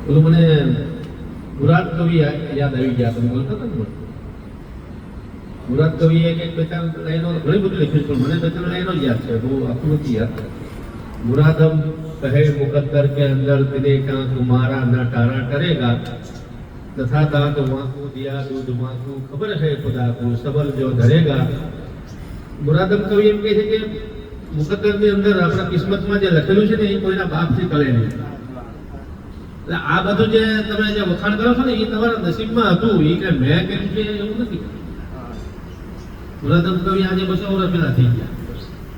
પેલું મને મુરાદ કવિ યાદ આવી ગયા. તમે બોલતા હતા ને, મુરાદ કવિએ કંઈક બે ચાર લાઈનો ઘણી બધી લખ્યું પણ મને બે ચાર લાઈનો જ યાદ છે, બહુ આખું નથી યાદ. मुरादम कहे मुकद्दर के अंदर दिले का तुम्हारा न टारा करेगा, तथा दांत वांकू दिया दूध वांकू खबर है खुदा को सबर जो धरेगा. मुरादम कवि એમ કહે છે કે મુકદ્દર ની અંદર આપણા કિસ્મતમાં જે લખેલું છે ને એ કોઈના બાપથી ટળે નહીં. એટલે આ બધું જે તમે જે વખાણ કરો છો ને એ તમારા નસીબમાં હતું, એ કે મેં કર્યું છે એવું નથી. મુરાદમ કવિ આજે 200 વર્ષ પહેલા થઈ ગયા,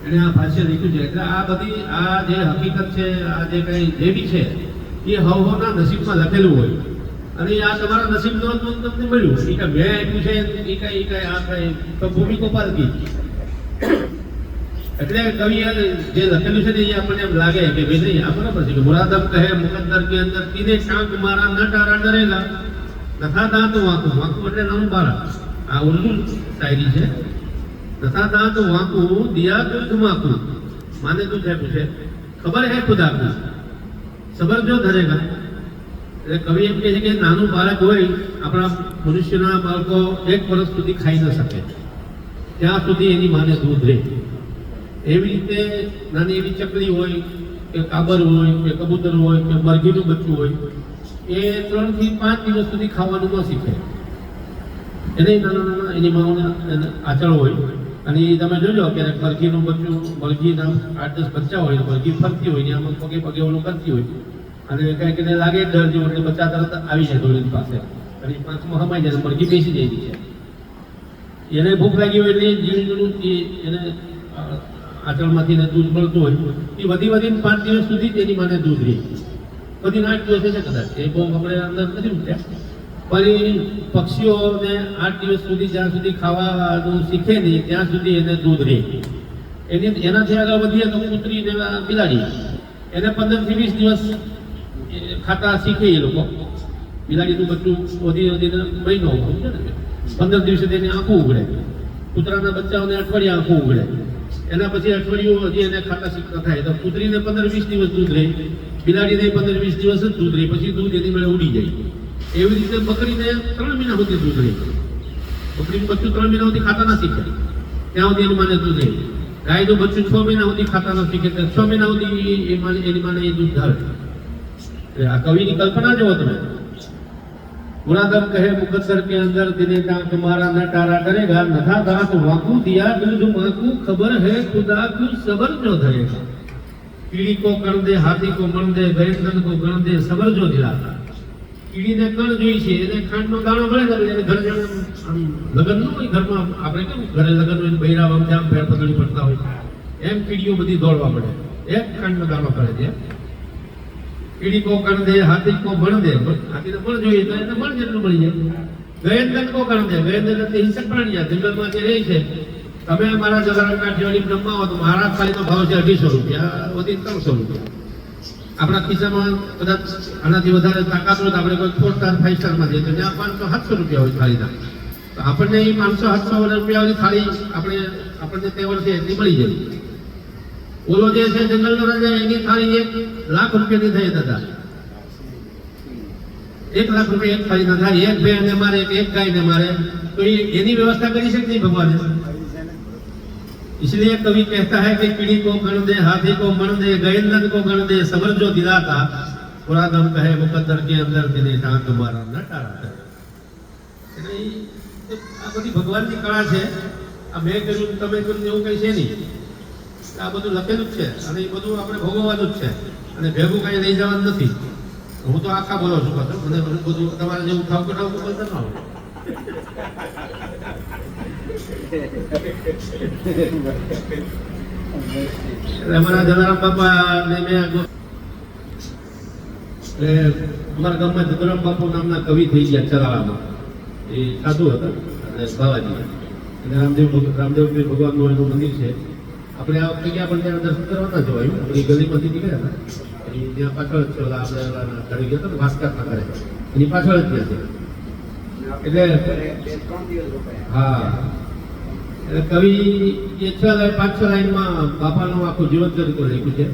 એને આ ભાષ્ય લખ્યું છે. એટલે આ બધી આ જે હકીકત છે, આ જે કઈ જે બી છે એ હવના નસીબમાં લખેલું હોય, અને આ તમારા નસીબનો તમને મળ્યું. એ કે મેં આપ્યું છે એ કઈ આ કઈ તો ભૂમિકો પાલકી. એટલે કવિ જે લખેલું છે ને એ આપણને એમ લાગે કે ભાઈ નહીં આ બરાબર છે કે મુરાદમ કહે મુકદ્દર કે અંદર તીને શાંત મારા ન ટારા ડરેગા, તથા દાંત વાંકુ. વાંકુ એટલે નાનું બારા, આ ઉર્દુ શાયરી છે. तथा दांत वांकू दिया दूध वांकू, माने दूध है पूछे खबर है खुदा को सबर जो धरेगा. એટલે કવિ એમ કહે છે કે નાનું બાળક હોય, આપણા મનુષ્યના બાળકો 1 વર્ષ સુધી ખાઈ ન શકે ત્યાં સુધી એની માને દૂધ રહે. એવી રીતે નાની એવી ચકલી હોય કે કાબર હોય કે કબૂતર હોય કે મરઘીનું બચ્ચું હોય, એ 3 થી 5 દિવસ સુધી ખાવાનું ન શીખે. એને નાના નાના એની માઓના આચળ હોય, અને એ તમે જોજો કે મરઘીનું બચ્ચું, મરઘીના 8-10 બચ્ચા હોય, મરઘી ફરતી હોય ને આમાં પગે પગે ઓલું કરતી હોય, અને કંઈક એને લાગે ડર જેવું એટલે બચ્ચા તરત આવી જાય દોડીની પાસે, અને પાંચમાં હમાઈ જાય, મરઘી બેસી જાય છે. એને ભૂખ લાગી હોય એટલે જીવનું એને આચળમાંથી દૂધ મળતું હોય, એ વધીને 5 દિવસ સુધી તેની માને દૂધ રહે. બધી 8 દિવસ છે કદાચ, એ બહુ આપણે અંદર નથી મૂક્યા. પણ પક્ષીઓને 8 દિવસ સુધી જ્યાં સુધી ખાવાનું શીખે નહીં ત્યાં સુધી એને દૂધ રહે. એનાથી આગળ વધીએ તો કૂતરી ને બિલાડી, એને 15 થી 20 દિવસ ખાતા શીખે એ લોકો. બિલાડીનું બચ્ચું વધીને મહિનો, 15 દિવસે તેની આંખું ઉઘડે. કૂતરાના બચ્ચાઓને અઠવાડિયે આંખું ઉઘડે. એના પછી અઠવાડિયું હજી એને ખાતા શીખતા થાય તો કૂતરીને 15-20 દિવસ દૂધ રહે, બિલાડીને 15-20 દિવસ જ દૂધ રહે, પછી દૂધ એની મેળે ઉડી જાય. એવી રીતે બકરીને 3 મહિના સુધી દૂધ રહે. બકરીનું બચ્ચું 3 મહિના સુધી ખાતા ના શીખે ત્યાં સુધી એની માને દૂધ રહે. ગાયનું બચ્ચું 6 મહિના સુધી ખાતા ના શીખે, 6 મહિના સુધી એની માને એ દૂધ ધારે. આ કવિની કલ્પના જુઓ તમે. मुरादम कहे मुकद्दर के अंदर दिने दांत तुम्हारा न टारा डरेगा, नथा दांत वांकू दिया दूध वांकू खबर है खुदा को सबर जो धरेगा. कीड़ी को कण दे हाथी को मण दे, गैरधन को गण दे सबर जो दिलाता. કીડીને કણ જોઈ છે, એને ખાંડનો દાણો મળે ને એને ઘર લગ્ન ન હોય, ઘરમાં આપણે કેમ ઘરે લગ્ન હોય બૈરા આમ ફેર પતળી પડતા હોય, એમ કીડીઓ બધી દોડવા પડે, એક ખાંડનો દાણો કરે છે. કીડી કો કણ દે હાથી કો મણ દે, હાથીને મણ જોઈએ તો એને મણ જેટલું મળી જાય. ગયંદન કો કણ દે, ગયંદન એટલે હિંસક પ્રાણી જંગલમાં જે રહે છે. તમે મારા જલારામ કાઠિયાવાડી જમવા હો તો મારા થાળીનો ભાવ છે 250 રૂપિયા, વધી 300 રૂપિયા. આપણા ખિસ્સામાં કદાચ આનાથી વધારે તાકાત હોય તો આપણે કોઈ 4 સ્ટાર 5 સ્ટારમાં જઈએ તો ત્યાં 500-700 રૂપિયા હોય થાળીના. તો આપણને એ 500-700 રૂપિયાની થાળી આપણને તે વર્ષે એટલી મળી જાય. ઓલો જે છે જંગલનો રાજા, એની થાળી 1 લાખ રૂપિયાની થઈ દાદા. 1 લાખ રૂપિયા એક થાળી ના થાય. એક ભેંને મારે એક ગાયને મારે તો એની વ્યવસ્થા કરી શકે નહીં ભગવાને. इसलिए कवि कहता है कि कीड़ी को गण दे हाथी को मण दे, गयंदन को गण दे सबर जो दिलाता. मुरादम कहे मुकद्दर के अंदर दिने दांत तुम्हारा न टारा करे. એટલે આ બધી ભગવાનની કળા છે. આ મેં કર્યું તમે કર્યું એવું કઈ છે નહીં. આ બધું લખેલું જ છે અને એ બધું આપણે ભોગવવાનું જ છે, અને ભેગું કઈ લઈ જવાનું નથી. હું તો આખા બોલો છું પાછો, મને બધું તમારે જેવું ખાવ કટાવું બોલતા ન આવડે. અમારા જલારામ બાપા ને મેં અમારા ગામમાં જલારામ બાપુ નામના કવિ થઈ ગયા ચલાળામાં. એ સાધુ હતા અને બાવાજી, અને રામદેવ ભગવાનનું એનું મંદિર છે. આપણે આ વખતે ગયા પણ ત્યાં દર્શન કરવા ના જવાયું. આપણે ગલીમાંથી નીકળ્યા હતા, ત્યાં પાછળ જ આપણે ઘરે ગયા હતા ને ભાસ્કરના ઘરે, એની પાછળ જ ત્યાં છે. એટલે હા, એટલે કવિ એ 5-6 લાઈનમાં બાપાનું આખું જીવન ચરિત્ર લખ્યું છે.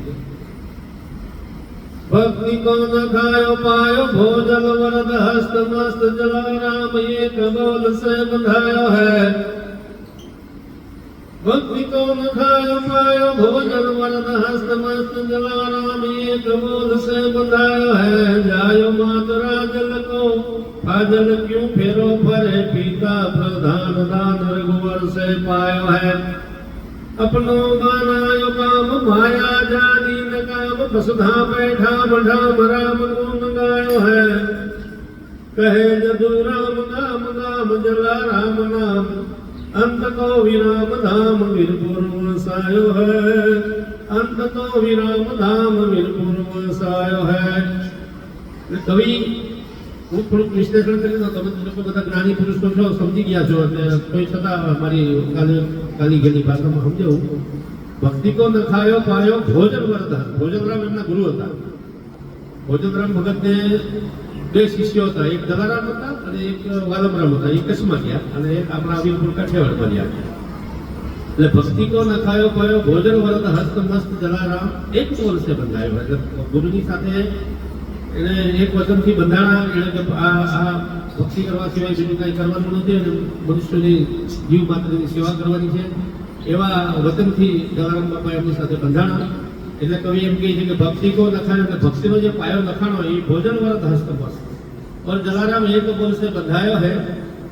ભક્તિ કો ન ખાયો પાયો ભોજન વરદ હસ્ત મસ્ત જલારામ એક બોલ સે બંધાયો હૈ ભક્તિ કો ન ખાયો પાયો ભોજન વરદ હસ્ત મસ્ત જલારામ એક બોલ સે બંધાયો હૈ જાયો માતરા જલ को फाजल क्यों फेरो फरे पीता प्रधान दान रघुवर से पायो है अपनो बनायो काम माया जानी न काम वसुधा बैठा बढ़ा राम गुण गायो है कहे जदु राम नाम नाम जला राम नाम अंत को विराम धाम वीरपुर सायो है अंत को विराम धाम वीरपुर सायो है कवि હું થોડુંક વિશ્લેષણ કરી દઉં તમે લોકો બધા જ્ઞાની પુરુષો છો સમજી ગયા છો એટલે કોઈ છતાં મારી કાલી ગયેલી ભાષામાં સમજાવું ભક્તિ કો ન ખાયો પાયો ભોજન વરદાન ભોજનરામ એમના ગુરુ હતા ભોજનરામ ભગતને બે શિષ્યો હતા એક દલારામ હતા અને એક વાલમરામ હતા એ કચ્છમાં ગયા અને એક આપણા વીરપુર કાઠિયાવાડમાં ગયા એટલે ભક્તિ કો ન ખાયો પાયો ભોજન વરદ હસ્ત મસ્ત જલારામ એક વર્ષે બંધાયો એટલે ગુરુની સાથે એને એક વચનથી બંધાણા એને કે આ ભક્તિ કરવા સિવાય બીજું કંઈ કરવાનું નથી અને મનુષ્યની જીવ માત્રની સેવા કરવાની છે એવા વચનથી જલારામ બાપા એમની સાથે બંધાણા એટલે કવિ એમ કહે છે કે ભક્તિ કો લખાણો એટલે ભક્તિનો જે પાયો લખાણો એ ભોજન વરદ હસ્તમસ્ત और जलाराम एक बोल से बंधायो है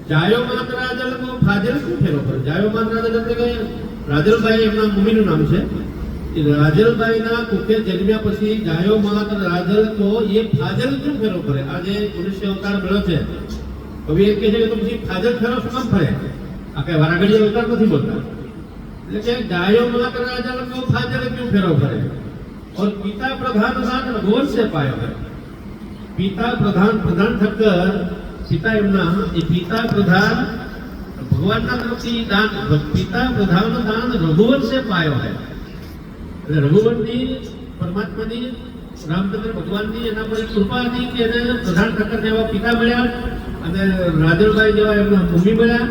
जायो मात राजल को फाजल क्यों फेरो पर जायो मात राजल એટલે કે રાજલભાઈ એમના મમ્મીનું નામ છે રાજલભાઈના કુખે જન્મ્યા પછી જાયો માત રાજલ કો એ ફાજલ ક્यों ફેરો ફરે આ જે મનુષ્ય અવતાર મળ્યો છે કવિ એમ કહે છે કે તો પછી ફાજલ ફેરો શું કામ ફરે આ કઈ વારાઘડી અવતાર નથી બોલતા એટલે કે जायो मात राजल को फाजल क्यों फेरो फरे और पिता प्रधान दान रघुवर से पायो है पिता प्रधान प्रधान ठक्कर पिता एमना એ પિતા પ્રધાન ભગવાનના તરફથી દાન પિતા પ્રધાન દાન રઘુવર से पायो है એટલે રઘુવરની પરમાત્માની રામચંદ્ર ભગવાનની એના પર કૃપા હતી કે એને પ્રધાન ઠક્કર જેવા પિતા મળ્યા અને રાજલભાઈ જેવા એમના મમ્મી મળ્યા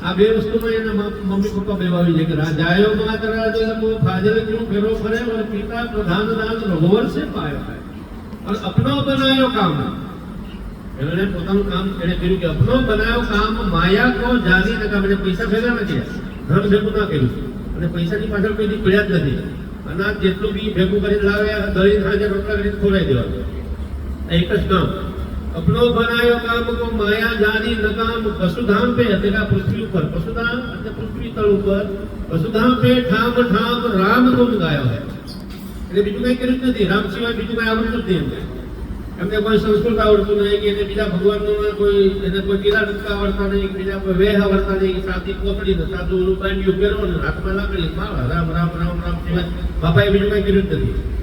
આ બે વસ્તુમાં એના મમ્મી પપ્પા બેવાવી છે કે જાયો માત રાજલ કો फाजल क्यों फेरो फरे और पिता प्रधान दान रघुवर से पायो है और अपनो बनायो काम એમણે પોતાનું કામ એને કર્યું કે અપનો બનાયો કામ માયા કો જાની ન કામ એટલે પૈસા ભેગા નથી ધન ભેગું ના કર્યું અને પૈસાની પાછળ કોઈ નીકળ્યા જ નથી અનાજ જેટલું બી ભેગું કરીને લાવે દળી હાજર રોટલા કરીને ખોરાઈ દેવાનું એક જ કામ અપનો બનાયો કામ કો માયા જાની ન કામ વસુધામ પે એટલે પૃથ્વી ઉપર વસુધામ એટલે પૃથ્વી તળ ઉપર વસુધામ પે ઠામ ઠામ રામ ગુણ ગાયો હે એટલે બીજું કઈ કર્યું જ નથી રામ સિવાય બીજું કઈ આવડતું જ નહીં એમને કોઈ સંસ્કૃત આવડતું નહીં કે એને બીજા ભગવાનનું કોઈ એને કોઈ કિલ્લા ટૂંકા આવડતા નહીં બીજા કોઈ વેહ આવડતા નહીં સાદી કોથળી ને સાદું ઓલું બાંધ્યું પહેરો ને હાથમાં લાકડી માળા રામ રામ રામ રામ સિવાય બાપાએ બીજું કઈ કર્યું જ નથી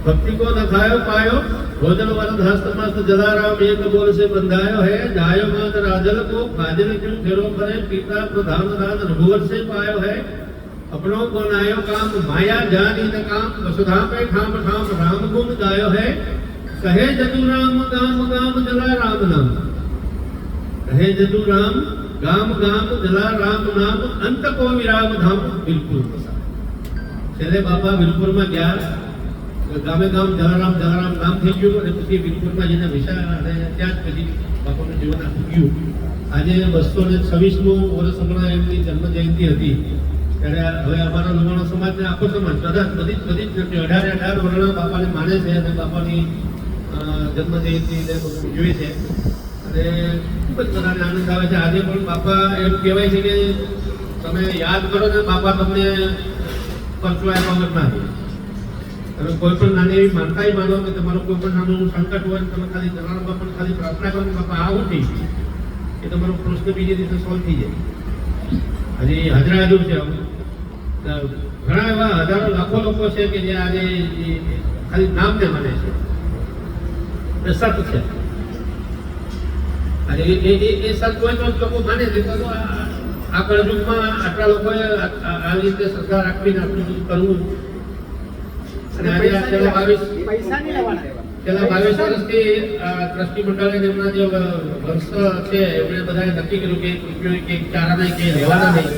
भक्ति को न खायो पायो भोजन वरद हस्त मस्त जलाराम एक बोल से बंधायो है जायो मात राजल को फाजल क्यों फेरो फरे पिता प्रधान दान रघुवर से पायो है अपनों को नायो काम माया जानी न काम वसुधा पे ठाम ठाम राम गुण गायो है कहे जदु राम गाम गाम जला राम नाम कहे जदु राम गाम गाम जला राम नाम अंत को विराम धाम वीरपुर छेल्ले बापा वीरपुर में गया ગામે ગામ જલારામ ગામ થઈ ગયું અને પછી વીરપુરમાં જેને વિશાળ અને ત્યાં જ પછી બાપાનું જીવન આખું ગયું આજે 226મું વર્ષ હમણાં એમની જન્મ જયંતિ હતી ત્યારે હવે અમારા લુહાણા સમાજને આખો સમાજ કદાચ બધી જ 18 વર્ષના બાપાને માને છે અને બાપાની જન્મ જયંતિને ઉજવે છે અને ખૂબ જ બધાને આનંદ આવે છે આજે પણ બાપા એમ કહેવાય છે કે તમે યાદ કરો ને બાપા તમને પરચવાયા વગર ના તમે કોઈ પણ નાની એવી માનતાઈ માનો કે તમારું કોઈ પણ નાનું સંકટ હોય તમે ખાલી જલારામ બાપાને ખાલી પ્રાર્થના કરો બાપા આવું થઈ એ તમારો પ્રશ્ન બીજે દિવસે સોલ્વ થઈ જાય હજી હાજરા હાજર છે ઘણા એવા હજારો લાખો લોકો છે કે જે આજે ખાલી નામને માને છે એ સત છે અને એ સત હોય તો લોકો માને છે તો આ કળયુગમાં આટલા લોકોએ આવી રીતે શ્રદ્ધા રાખવીને આટલું બધું કરવું અને આજે છેલ્લા 22 વર્ષથી ટ્રસ્ટી મંડળે એમના જે વંશ છે એમણે બધાએ નક્કી કર્યું કે રૂપિયો કે ચારા નહીં કે રહેવાના નહીં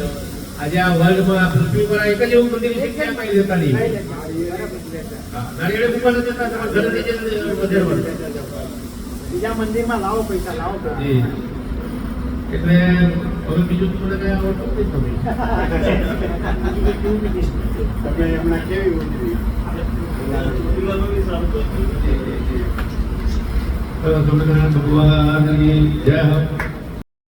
આજે આ વર્લ્ડમાં આ પૃથ્વી પર એક જ એવું મંદિર છે ક્યાં કઈ દેતા નહીં. હા, નારિયેળ ઉપર નથી જતા, તમારા ઘરેથી જ વધારવાનું. બીજા મંદિરમાં લાવો પૈસા લાવો. જી. એટલે હવે બીજું તમને કઈ આવડતું નથી તમે. તમે હમણાં કેવી ઉજવી? સ્વામિનારાયણ ભગવાનની જય હો.